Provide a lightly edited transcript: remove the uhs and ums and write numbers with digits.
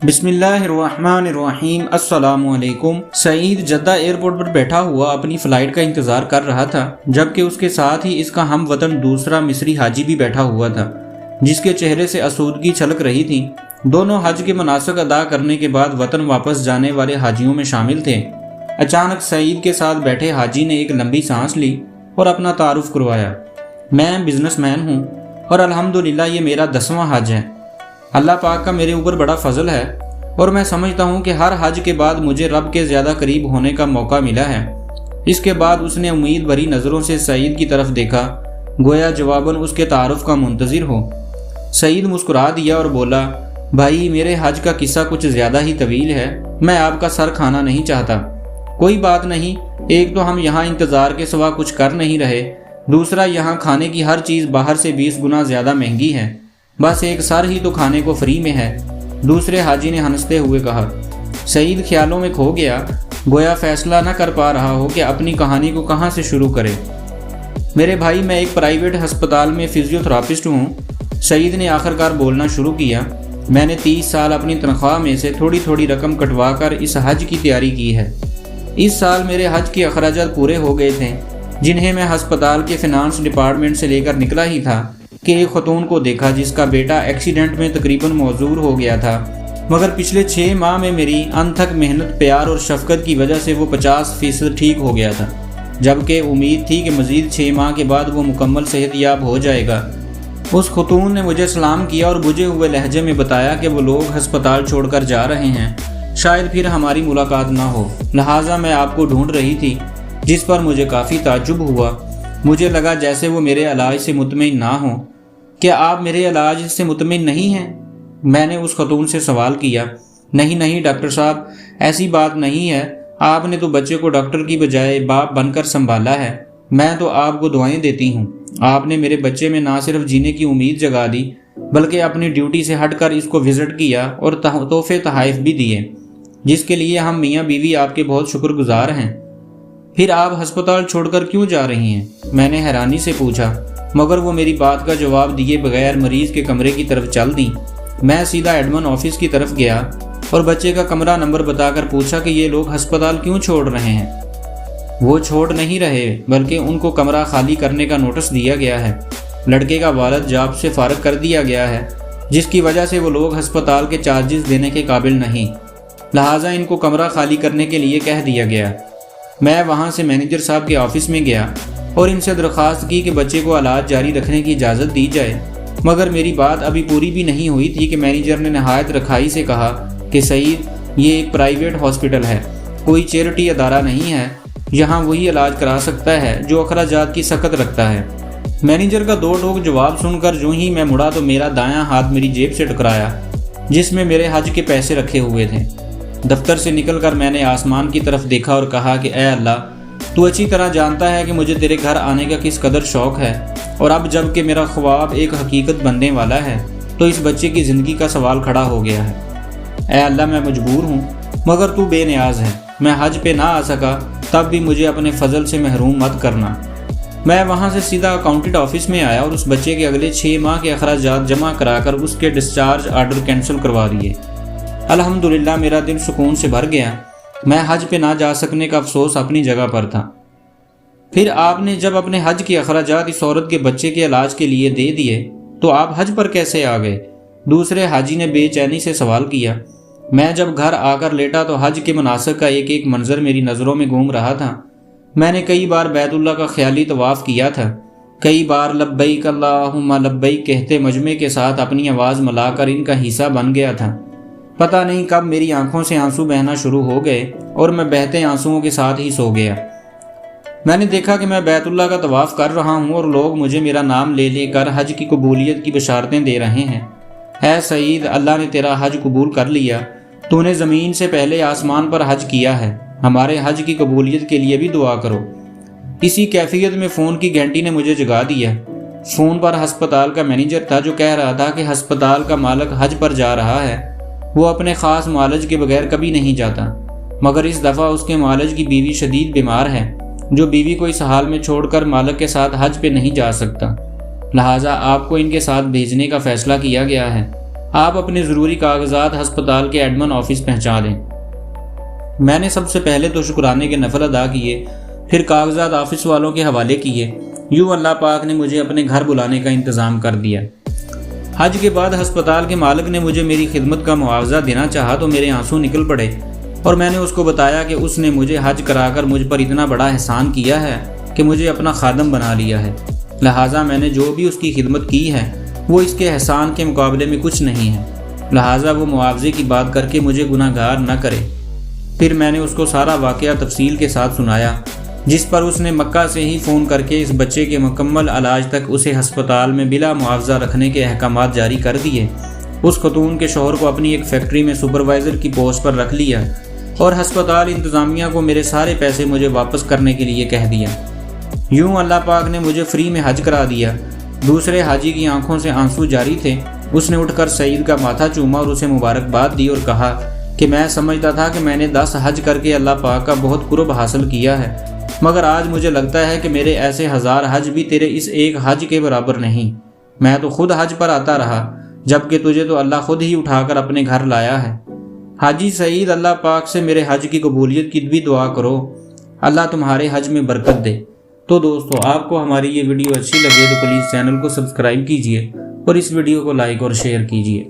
بسم اللہ الرحمن الرحیم۔ السلام علیکم۔ سعید جدہ ایئرپورٹ پر بیٹھا ہوا اپنی فلائٹ کا انتظار کر رہا تھا، جبکہ اس کے ساتھ ہی اس کا ہم وطن دوسرا مصری حاجی بھی بیٹھا ہوا تھا، جس کے چہرے سے آسودگی چھلک رہی تھی۔ دونوں حج کے مناسک ادا کرنے کے بعد وطن واپس جانے والے حاجیوں میں شامل تھے۔ اچانک سعید کے ساتھ بیٹھے حاجی نے ایک لمبی سانس لی اور اپنا تعارف کروایا۔ میں بزنس مین ہوں اور الحمدللہ یہ میرا 10واں حج ہے۔ اللہ پاک کا میرے اوپر بڑا فضل ہے اور میں سمجھتا ہوں کہ ہر حج کے بعد مجھے رب کے زیادہ قریب ہونے کا موقع ملا ہے۔ اس کے بعد اس نے امید بھری نظروں سے سعید کی طرف دیکھا، گویا جواباً اس کے تعارف کا منتظر ہو۔ سعید مسکرا دیا اور بولا، بھائی میرے حج کا قصہ کچھ زیادہ ہی طویل ہے، میں آپ کا سر کھانا نہیں چاہتا۔ کوئی بات نہیں، ایک تو ہم یہاں انتظار کے سوا کچھ کر نہیں رہے، دوسرا یہاں کھانے کی ہر چیز باہر سے 20 گنا زیادہ مہنگی ہے، بس ایک سر ہی تو کھانے کو فری میں ہے، دوسرے حاجی نے ہنستے ہوئے کہا۔ سعید خیالوں میں کھو گیا، گویا فیصلہ نہ کر پا رہا ہو کہ اپنی کہانی کو کہاں سے شروع کرے۔ میرے بھائی میں ایک پرائیویٹ ہسپتال میں فزیو تھراپسٹ ہوں، سعید نے آخرکار بولنا شروع کیا۔ میں نے 30 سال اپنی تنخواہ میں سے تھوڑی تھوڑی رقم کٹوا کر اس حج کی تیاری کی ہے۔ اس سال میرے حج کے اخراجات پورے ہو گئے تھے، جنہیں میں ہسپتال کے فنانس ڈپارٹمنٹ سے لے کر نکلا ہی تھا کہ ایک خاتون کو دیکھا جس کا بیٹا ایکسیڈنٹ میں تقریباً معذور ہو گیا تھا، مگر پچھلے 6 ماہ میں میری انتھک محنت، پیار اور شفقت کی وجہ سے وہ 50% ٹھیک ہو گیا تھا، جبکہ امید تھی کہ مزید 6 ماہ کے بعد وہ مکمل صحت یاب ہو جائے گا۔ اس خاتون نے مجھے سلام کیا اور بجھے ہوئے لہجے میں بتایا کہ وہ لوگ ہسپتال چھوڑ کر جا رہے ہیں، شاید پھر ہماری ملاقات نہ ہو، لہٰذا میں آپ کو ڈھونڈ رہی تھی، جس پر مجھے کافی تعجب ہوا۔ مجھے لگا جیسے وہ میرے علاج سے مطمئن نہ ہوں۔ کیا آپ میرے علاج سے مطمئن نہیں ہیں؟ میں نے اس خاتون سے سوال کیا۔ نہیں ڈاکٹر صاحب، ایسی بات نہیں ہے، آپ نے تو بچے کو ڈاکٹر کی بجائے باپ بن کر سنبھالا ہے، میں تو آپ کو دعائیں دیتی ہوں۔ آپ نے میرے بچے میں نہ صرف جینے کی امید جگا دی، بلکہ اپنی ڈیوٹی سے ہٹ کر اس کو وزٹ کیا اور تحفے تحائف بھی دیے، جس کے لیے ہم میاں بیوی آپ کے بہت شکر گزار ہیں۔ پھر آپ ہسپتال چھوڑ کر کیوں جا رہی ہیں؟ میں نے حیرانی سے پوچھا، مگر وہ میری بات کا جواب دیے بغیر مریض کے کمرے کی طرف چل دیں۔ میں سیدھا ایڈمن آفس کی طرف گیا اور بچے کا کمرہ نمبر بتا کر پوچھا کہ یہ لوگ ہسپتال کیوں چھوڑ رہے ہیں۔ وہ چھوڑ نہیں رہے، بلکہ ان کو کمرہ خالی کرنے کا نوٹس دیا گیا ہے۔ لڑکے کا والد جاب سے فارغ کر دیا گیا ہے، جس کی وجہ سے وہ لوگ ہسپتال کے چارجز دینے کے قابل نہیں، لہٰذا ان کو کمرہ خالی کرنے کے لیے کہہ دیا گیا۔ میں وہاں سے مینیجر صاحب کے آفس میں گیا اور ان سے درخواست کی کہ بچے کو علاج جاری رکھنے کی اجازت دی جائے، مگر میری بات ابھی پوری بھی نہیں ہوئی تھی کہ مینیجر نے نہایت رکھائی سے کہا کہ سعید، یہ ایک پرائیویٹ ہاسپٹل ہے، کوئی چیریٹی ادارہ نہیں ہے، یہاں وہی علاج کرا سکتا ہے جو اخراجات کی سخت رکھتا ہے۔ مینیجر کا دو ٹوک جواب سن کر جو ہی میں مڑا تو میرا دایاں ہاتھ میری جیب سے ٹکرایا، جس میں میرے حج کے پیسے رکھے ہوئے تھے۔ دفتر سے نکل کر میں نے آسمان کی طرف دیکھا اور کہا کہ اے اللہ، تو اچھی طرح جانتا ہے کہ مجھے تیرے گھر آنے کا کس قدر شوق ہے، اور اب جب کہ میرا خواب ایک حقیقت بننے والا ہے تو اس بچے کی زندگی کا سوال کھڑا ہو گیا ہے۔ اے اللہ، میں مجبور ہوں، مگر تو بے نیاز ہے، میں حج پہ نہ آ سکا تب بھی مجھے اپنے فضل سے محروم مت کرنا۔ میں وہاں سے سیدھا اکاؤنٹنٹ آفس میں آیا اور اس بچے کے اگلے 6 ماہ کے اخراجات جمع کرا کر اس کے ڈسچارج آرڈر کینسل کروا دیے۔ الحمدللہ میرا دل سکون سے بھر گیا۔ میں حج پہ نہ جا سکنے کا افسوس اپنی جگہ پر تھا۔ پھر آپ نے جب اپنے حج کے اخراجات اس عورت کے بچے کے علاج کے لیے دے دیے تو آپ حج پر کیسے آ گئے؟ دوسرے حاجی نے بے چینی سے سوال کیا۔ میں جب گھر آ کر لیٹا تو حج کے مناسک کا ایک ایک منظر میری نظروں میں گھوم رہا تھا۔ میں نے کئی بار بیت اللہ کا خیالی طواف کیا تھا، کئی بار لبیک اللہم لبیک کہتے مجمع کے ساتھ اپنی آواز ملا کر ان کا حصہ بن گیا تھا۔ پتہ نہیں کب میری آنکھوں سے آنسو بہنا شروع ہو گئے اور میں بہتے آنسوؤں کے ساتھ ہی سو گیا۔ میں نے دیکھا کہ میں بیت اللہ کا طواف کر رہا ہوں اور لوگ مجھے میرا نام لے لے کر حج کی قبولیت کی بشارتیں دے رہے ہیں۔ اے سعید، اللہ نے تیرا حج قبول کر لیا، تو نے زمین سے پہلے آسمان پر حج کیا ہے، ہمارے حج کی قبولیت کے لیے بھی دعا کرو۔ اسی کیفیت میں فون کی گھنٹی نے مجھے جگا دیا۔ فون پر ہسپتال کا مینیجر تھا جو کہہ رہا تھا کہ ہسپتال کا مالک حج پر جا رہا ہے، وہ اپنے خاص معالج کے بغیر کبھی نہیں جاتا، مگر اس دفعہ اس کے معالج کی بیوی شدید بیمار ہے، جو بیوی کو اس حال میں چھوڑ کر مالک کے ساتھ حج پہ نہیں جا سکتا، لہٰذا آپ کو ان کے ساتھ بھیجنے کا فیصلہ کیا گیا ہے۔ آپ اپنے ضروری کاغذات ہسپتال کے ایڈمن آفس پہنچا دیں۔ میں نے سب سے پہلے تو شکرانے کے نفل ادا کیے، پھر کاغذات آفس والوں کے حوالے کیے۔ یوں اللہ پاک نے مجھے اپنے گھر بلانے کا انتظام کر دیا۔ حج کے بعد ہسپتال کے مالک نے مجھے میری خدمت کا معاوضہ دینا چاہا تو میرے آنسو نکل پڑے، اور میں نے اس کو بتایا کہ اس نے مجھے حج کرا کر مجھ پر اتنا بڑا احسان کیا ہے کہ مجھے اپنا خادم بنا لیا ہے، لہٰذا میں نے جو بھی اس کی خدمت کی ہے وہ اس کے احسان کے مقابلے میں کچھ نہیں ہے، لہٰذا وہ معاوضے کی بات کر کے مجھے گناہ گار نہ کرے۔ پھر میں نے اس کو سارا واقعہ تفصیل کے ساتھ سنایا، جس پر اس نے مکہ سے ہی فون کر کے اس بچے کے مکمل علاج تک اسے ہسپتال میں بلا معاوضہ رکھنے کے احکامات جاری کر دیے۔ اس خاتون کے شوہر کو اپنی ایک فیکٹری میں سپروائزر کی پوسٹ پر رکھ لیا اور ہسپتال انتظامیہ کو میرے سارے پیسے مجھے واپس کرنے کے لیے کہہ دیا۔ یوں اللہ پاک نے مجھے فری میں حج کرا دیا۔ دوسرے حاجی کی آنکھوں سے آنسو جاری تھے۔ اس نے اٹھ کر سعید کا ماتھا چوما اور اسے مبارکباد دی اور کہا کہ میں سمجھتا تھا کہ میں نے 10 حج کر کے اللہ پاک کا بہت قرب حاصل کیا ہے، مگر آج مجھے لگتا ہے کہ میرے ایسے 1000 حج بھی تیرے اس ایک حج کے برابر نہیں۔ میں تو خود حج پر آتا رہا، جبکہ تجھے تو اللہ خود ہی اٹھا کر اپنے گھر لایا ہے۔ حاجی سعید، اللہ پاک سے میرے حج کی قبولیت کی بھی دعا کرو، اللہ تمہارے حج میں برکت دے۔ تو دوستو، آپ کو ہماری یہ ویڈیو اچھی لگے تو پلیز چینل کو سبسکرائب کیجئے اور اس ویڈیو کو لائک اور شیئر کیجئے۔